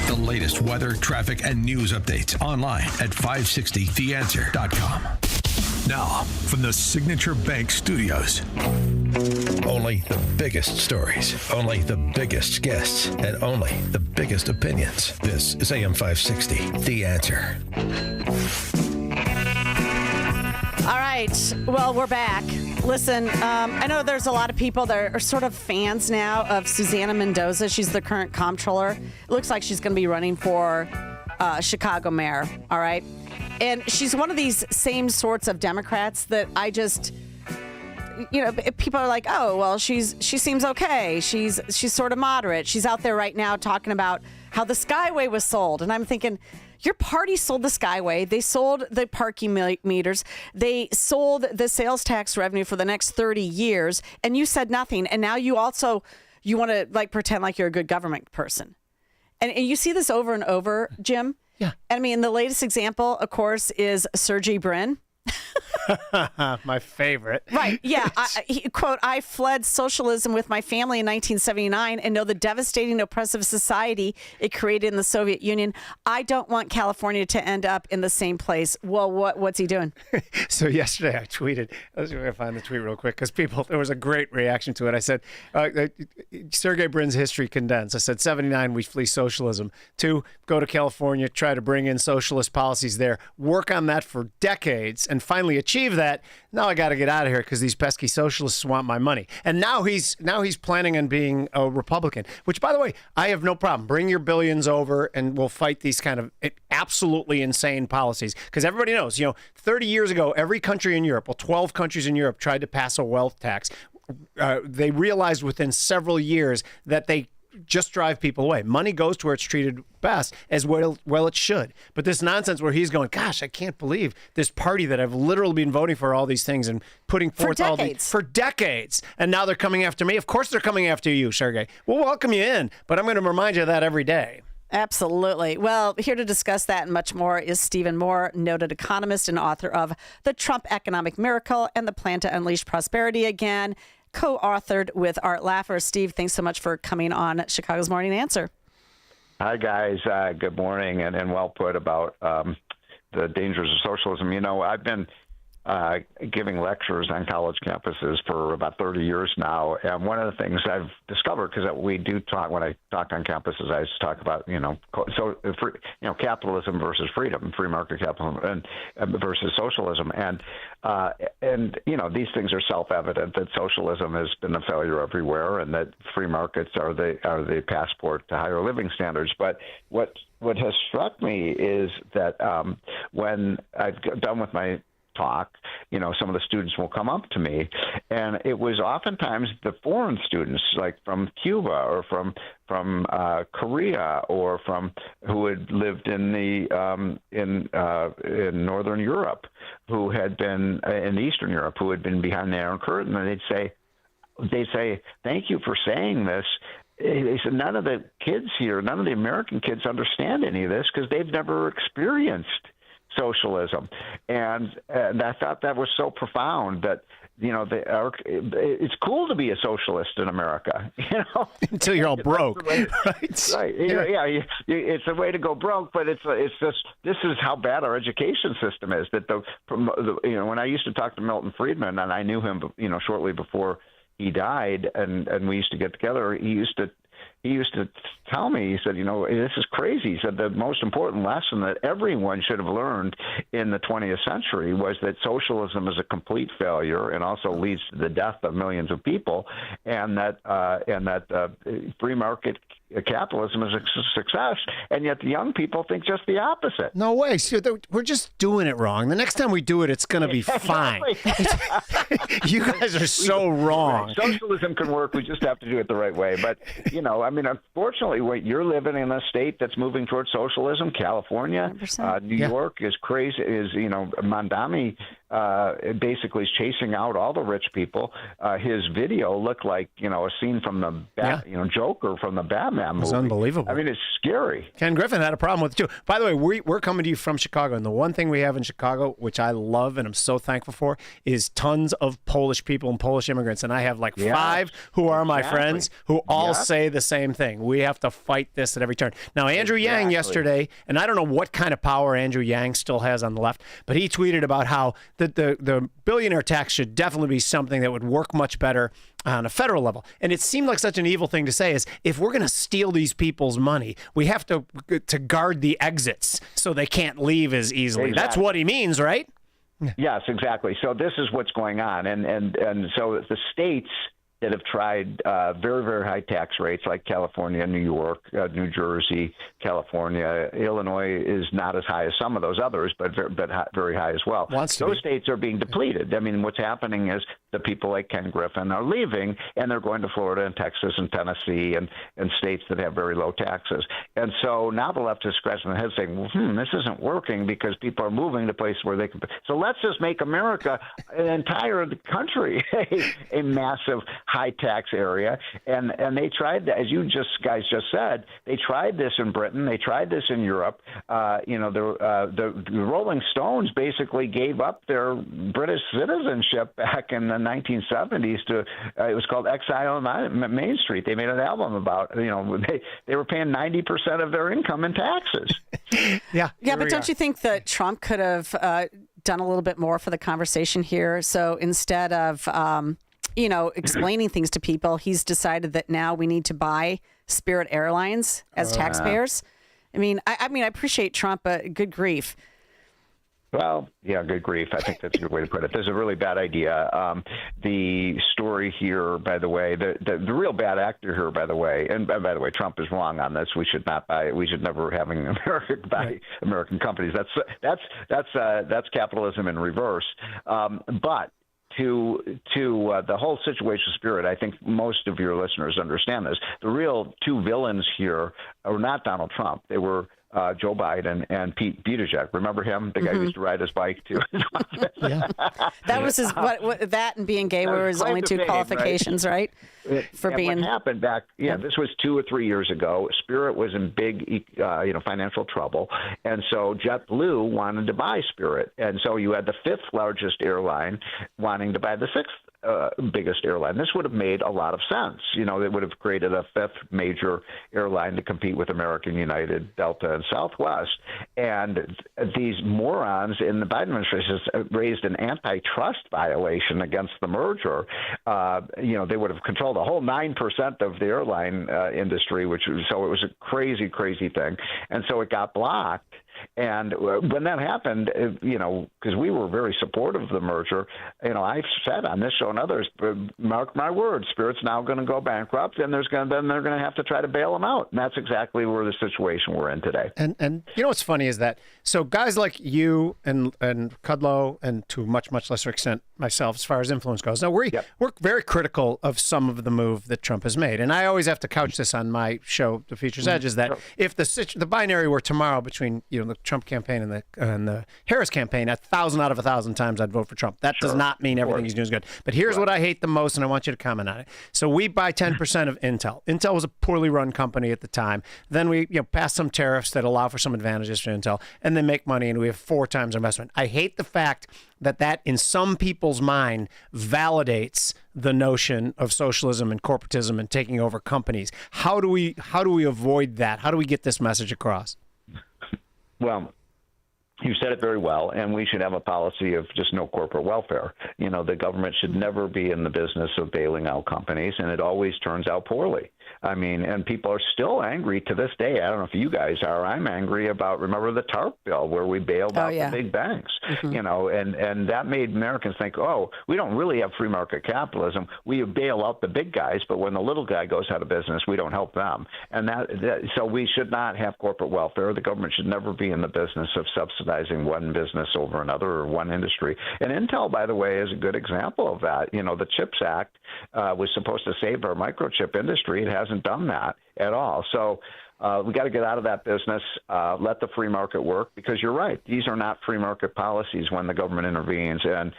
The latest weather, traffic, and news updates online at 560theanswer.com. Now, from the Signature Bank Studios. Only the biggest stories, only the biggest guests, and only the biggest opinions. This is AM 560, The Answer. All right. Well, we're back. Listen, I know there's a lot of people that are sort of fans now of Susana Mendoza. She's the current comptroller. It looks like she's going to be running for Chicago mayor. All right. And she's one of these same sorts of Democrats that I just, people are like, oh, well, she seems okay. She's sort of moderate. She's out there right now talking about how the Skyway was sold. And I'm thinking, your party sold the Skyway. They sold the parking meters. They sold the sales tax revenue for the next 30 years. And you said nothing. And now you want to pretend like you're a good government person. And you see this over and over, Jim. Yeah. I mean, the latest example, of course, is Sergey Brin. My favorite. Right. Yeah. Quote, I fled socialism with my family in 1979 and know the devastating oppressive society it created in the Soviet Union. I don't want California to end up in the same place. Well, what's he doing? So yesterday I tweeted, let's see if I can find the tweet real quick, because there was a great reaction to it. I said, Sergey Brin's history condensed. I said, 79, we flee socialism. 2, go to California, try to bring in socialist policies there, work on that for decades, and finally achieve that. Now I got to get out of here because these pesky socialists want my money. And now he's planning on being a Republican, which, by the way, I have no problem. Bring your billions over and we'll fight these kind of absolutely insane policies. Because everybody knows, 30 years ago, every country in Europe, 12 countries in Europe tried to pass a wealth tax. They realized within several years that they just drive people away. Money goes to where it's treated best, as well it should. But this nonsense where he's going, gosh, I can't believe this party that I've literally been voting for all these things and putting forth for decades. And now they're coming after me. Of course they're coming after you, Sergey. We'll welcome you in, but I'm going to remind you of that every day. Absolutely. Well, here to discuss that and much more is Stephen Moore, noted economist and author of The Trump Economic Miracle and the Plan to Unleash Prosperity Again, co-authored with Art Laffer. Steve, thanks so much for coming on Chicago's Morning Answer. Hi, guys. Good morning, and well put about the dangers of socialism. I've been giving lectures on college campuses for about 30 years now, and one of the things I've discovered, because we do talk, when I talk on campuses, I just talk about capitalism versus freedom, free market capitalism, and versus socialism, and these things are self-evident that socialism has been a failure everywhere, and that free markets are the passport to higher living standards. But what has struck me is that when I've done with my talk, some of the students will come up to me, and it was oftentimes the foreign students, like from Cuba or from Korea, or from who had lived in in Northern Europe, who had been in Eastern Europe, who had been behind the Iron Curtain, and they'd say, "Thank you for saying this." They said, none of the kids here, none of the American kids understand any of this because they've never experienced socialism, and I thought that was so profound that it's cool to be a socialist in America, until you're all broke, right? Right? Yeah. It's a way to go broke, but it's just this is how bad our education system is. That when I used to talk to Milton Friedman, and I knew him, shortly before he died, and we used to get together, he used to tell me, he said, this is crazy. He said the most important lesson that everyone should have learned in the 20th century was that socialism is a complete failure and also leads to the death of millions of people, and that free market capitalism is a success, and yet the young people think just the opposite. No way. So we're just doing it wrong. The next time we do it, it's going to be fine. You guys are so wrong. Socialism can work. We just have to do it the right way. But, unfortunately, you're living in a state that's moving towards socialism. California, New York is crazy. Mondami basically is chasing out all the rich people. His video looked like, a scene from the Joker from the Batman movie. It was unbelievable. I mean, it's scary. Ken Griffin had a problem with it too. By the way, we're coming to you from Chicago, and the one thing we have in Chicago, which I love and I'm so thankful for, is tons of Polish people and Polish immigrants. And I have like 5 who are my friends who all say the same thing. We have to fight this at every turn. Now, Andrew Yang yesterday, and I don't know what kind of power Andrew Yang still has on the left, but he tweeted about how the billionaire tax should definitely be something that would work much better on a federal level. And it seemed like such an evil thing to say is, if we're going to steal these people's money, we have to guard the exits so they can't leave as easily. Exactly. That's what he means, right? Yes, exactly. So this is what's going on. And so the states that have tried very, very high tax rates like California, New York, New Jersey, California, Illinois is not as high as some of those others, but very high as well. Those states are being depleted. I mean, what's happening is the people like Ken Griffin are leaving, and they're going to Florida and Texas and Tennessee and states that have very low taxes. And so now the left is scratching their head saying, well, this isn't working because people are moving to places where they can. So let's just make America, an entire country, a massive high tax area. And they tried that, as you guys just said, they tried this in Britain. They tried this in Europe. The Rolling Stones basically gave up their British citizenship back in the 1970s to it was called Exile on Main Street. They made an album about they were paying 90% of their income in taxes. Yeah, but don't you think that Trump could have done a little bit more for the conversation here? So instead of explaining things to people, he's decided that now we need to buy Spirit Airlines as taxpayers. I mean, I appreciate Trump, but good grief. Well, yeah, good grief. I think that's a good way to put it. This is a really bad idea. The story here, by the way, the real bad actor here, by the way, and by the way, Trump is wrong on this. We should not buy. We should never having America buy American companies. That's capitalism in reverse. But to the whole situation of Spirit, I think most of your listeners understand this. The real two villains here are not Donald Trump. They were Joe Biden and Pete Buttigieg. Remember him? The guy who used to ride his bike too. That was his. That and being gay were his only two qualifications, right? For being. What happened back? This was 2 or 3 years ago. Spirit was in big, financial trouble, and so JetBlue wanted to buy Spirit, and so you had the 5th largest airline wanting to buy the 6th biggest airline. This would have made a lot of sense. They would have created a 5th major airline to compete with American, United, Delta, and Southwest. And these morons in the Biden administration raised an antitrust violation against the merger. They would have controlled a whole 9% of the airline industry, so it was a crazy, crazy thing. And so it got blocked. And when that happened, because we were very supportive of the merger, I've said on this show and others, mark my words, Spirit's now going to go bankrupt, and they're going to have to try to bail them out. And that's exactly where the situation we're in today. And what's funny is that so guys like you and Kudlow, and to a much, much lesser extent myself, as far as influence goes, now we're very critical of some of the move that Trump has made, and I always have to couch this on my show, The Feature's Edge, is that if the binary were tomorrow between the Trump campaign and the Harris campaign, 1,000 out of 1,000 times I'd vote for Trump. That does not mean everything he's doing is good. But here's what I hate the most, and I want you to comment on it. So we buy 10% of Intel. Intel was a poorly run company at the time. Then we passed some tariffs that allow for some advantages for Intel, and then make money, and we have 4 times investment. I hate the fact that in some people's mind validates the notion of socialism and corporatism and taking over companies. How do we avoid that? How do we get this message across? Well, you said it very well, and we should have a policy of just no corporate welfare. The government should never be in the business of bailing out companies, and it always turns out poorly. I mean, and people are still angry to this day. I don't know if you guys are. I'm angry about, remember the TARP bill where we bailed out the big banks, and that made Americans think, we don't really have free market capitalism. We bail out the big guys, but when the little guy goes out of business, we don't help them. And so we should not have corporate welfare. The government should never be in the business of subsidizing one business over another or one industry. And Intel, by the way, is a good example of that. The CHIPS Act was supposed to save our microchip industry. It hasn't done that at all. So we got to get out of that business. Let the free market work, because you're right. These are not free market policies when the government intervenes and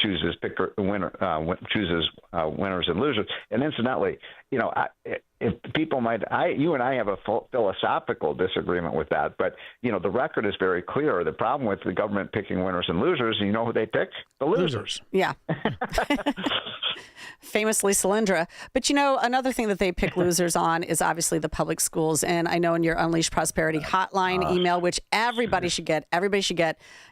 chooses winners and losers. And incidentally, if people you and I have a philosophical disagreement with that, but the record is very clear. The problem with the government picking winners and losers, you know who they pick? The losers. Yeah. Famously Solyndra. But another thing that they pick losers on is obviously the public schools. And I know in your Unleash Prosperity hotline email, which everybody should get,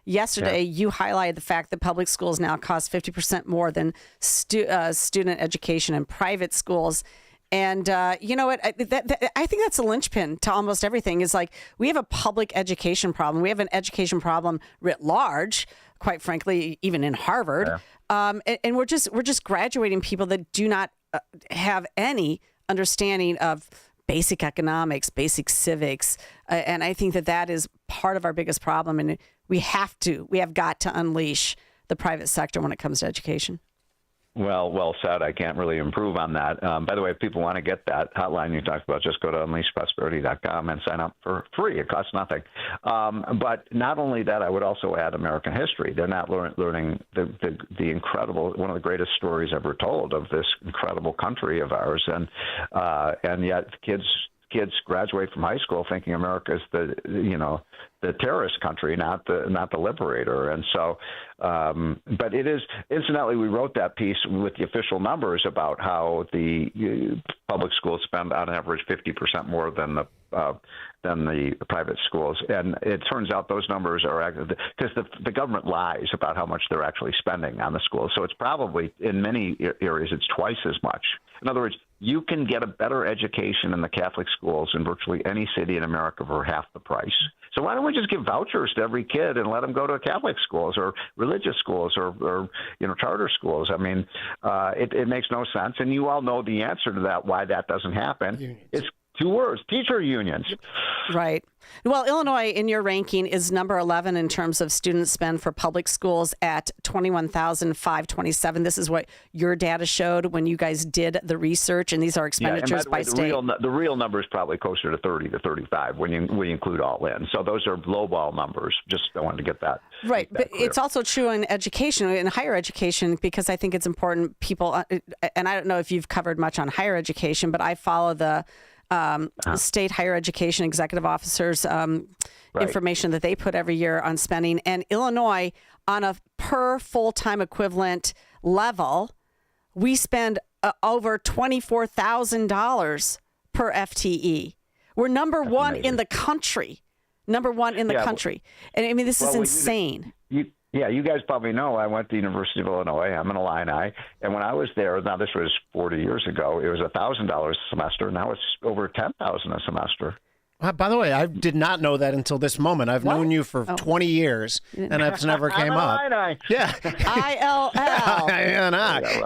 yesterday you highlighted the fact that public schools now cost 50% more than student education in private schools. And you know what? I think that's a linchpin to almost everything. Is like we have a public education problem. We have an education problem writ large, quite frankly, even in Harvard. Yeah. And we're just graduating people that do not have any understanding of basic economics, basic civics. And I think that is part of our biggest problem. And we have got to unleash the private sector when it comes to education. Well said. I can't really improve on that. By the way, if people want to get that hotline you talked about, just go to unleashprosperity.com and sign up for free. It costs nothing. But not only that, I would also add American history. They're not learning the incredible, one of the greatest stories ever told of this incredible country of ours. And yet kids graduate from high school thinking America is the terrorist country, not the liberator. And so, but it is, incidentally, we wrote that piece with the official numbers about how the public schools spend on average 50% more than the private schools. And it turns out those numbers are because the government lies about how much they're actually spending on the schools. So it's probably, in many areas, it's twice as much. In other words, you can get a better education in the Catholic schools in virtually any city in America for half the price. So why don't we just give vouchers to every kid and let them go to Catholic schools or religious schools or charter schools? I mean, it makes no sense. And you all know the answer to that, why that doesn't happen. Unions. It's two words: teacher unions. Right. Well, Illinois, in your ranking, is number 11 in terms of student spend for public schools at $21,527. This is what your data showed when you guys did the research, and these are expenditures by state. The real number is probably closer to 30 to 35 when you include all in. So those are lowball numbers. Just I wanted to get that. Right, but clear. It's also true in education, in higher education, because I think it's important. People, and I don't know if you've covered much on higher education, but I follow the state higher education executive officers information that they put every year on spending. And Illinois, on a per full-time equivalent level, we spend over $24,000 per FTE. We're number one in the country. Number one in the country. And I mean, this is insane. You guys probably know I went to the University of Illinois. I'm an Illini. And when I was there, now this was 40 years ago, it was $1,000 a semester. Now it's over $10,000 a semester. By the way, I did not know that until this moment. I've known you for 20 years, and it's never came up. Yeah. ILL.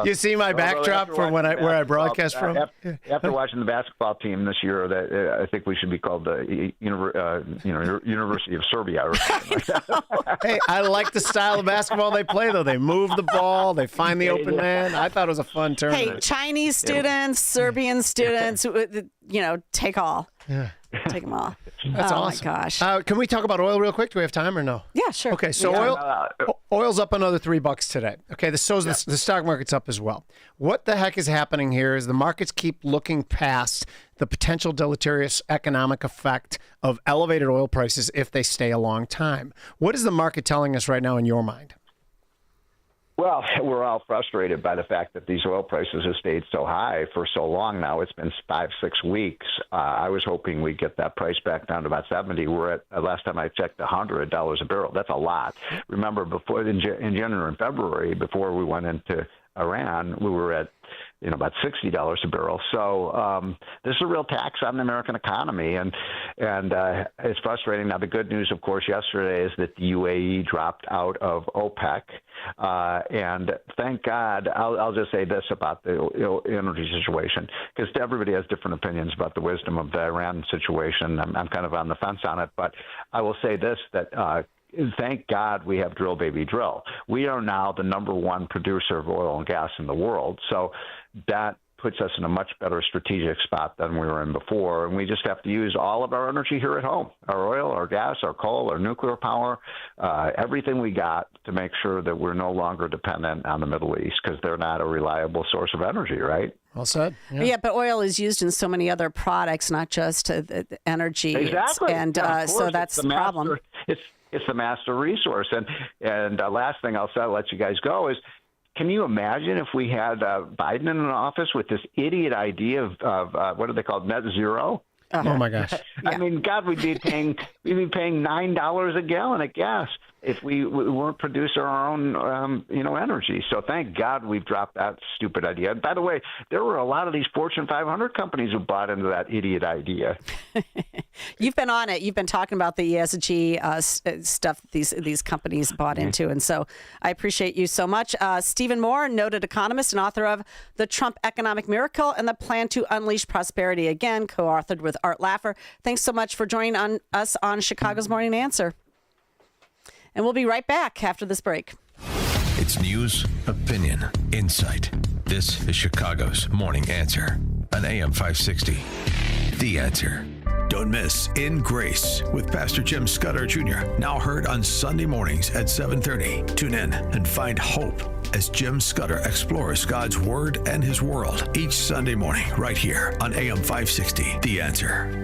You see my backdrop from where I broadcast from? After watching the basketball team this year, that I think we should be called the University of Serbia or something like that. Hey, I like the style of basketball they play, though. They move the ball. They find the open man. I thought it was a fun tournament. Hey, Chinese students, Serbian students, take all. Yeah. Take them all. That's awesome. Oh, my gosh. Can we talk about oil real quick? Do we have time or no? Yeah, sure. Okay, so oil's up another $3 today. Okay, the stock market's up as well. What the heck is happening here is the markets keep looking past the potential deleterious economic effect of elevated oil prices if they stay a long time. What is the market telling us right now in your mind? Well, we're all frustrated by the fact that these oil prices have stayed so high for so long now. It's been 5-6 weeks. I was hoping we'd get that price back down to about 70. We're at, last time I checked, $100 a barrel. That's a lot. Remember, before in January and February, before we went into Iran, we were at about $60 a barrel. So this is a real tax on the American economy, and it's frustrating. Now, the good news, of course, yesterday is that the UAE dropped out of OPEC, and thank God. I'll just say this about the energy situation, because everybody has different opinions about the wisdom of the Iran situation. I'm kind of on the fence on it, but I will say this, that thank God we have drill, baby, drill. We are now the number one producer of oil and gas in the world. So that puts us in a much better strategic spot than we were in before. And we just have to use all of our energy here at home, our oil, our gas, our coal, our nuclear power, everything we got to make sure that we're no longer dependent on the Middle East, because they're not a reliable source of energy, right? Well said. Yeah, but oil is used in so many other products, not just energy. Exactly. And so that's the problem. It's the master resource. And last thing I'll say, I'll let you guys go, is can you imagine if we had Biden in an office with this idiot idea of what do they call net zero? Oh my gosh! I mean, God, we'd be paying $9 a gallon of gas if we weren't producing our own, energy. So thank God we've dropped that stupid idea. And by the way, there were a lot of these Fortune 500 companies who bought into that idiot idea. You've been on it. You've been talking about the ESG stuff these companies bought into. And so I appreciate you so much. Stephen Moore, noted economist and author of The Trump Economic Miracle and the Plan to Unleash Prosperity, again, co-authored with Art Laffer. Thanks so much for joining us on Chicago's Morning Answer. And we'll be right back after this break. It's news, opinion, insight. This is Chicago's Morning Answer on AM 560. The Answer. Don't miss In Grace with Pastor Jim Scudder Jr. Now heard on Sunday mornings at 7:30. Tune in and find hope as Jim Scudder explores God's Word and His world each Sunday morning right here on AM 560. The Answer.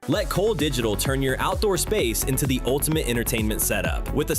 Let Cole Digital turn your outdoor space into the ultimate entertainment setup. With a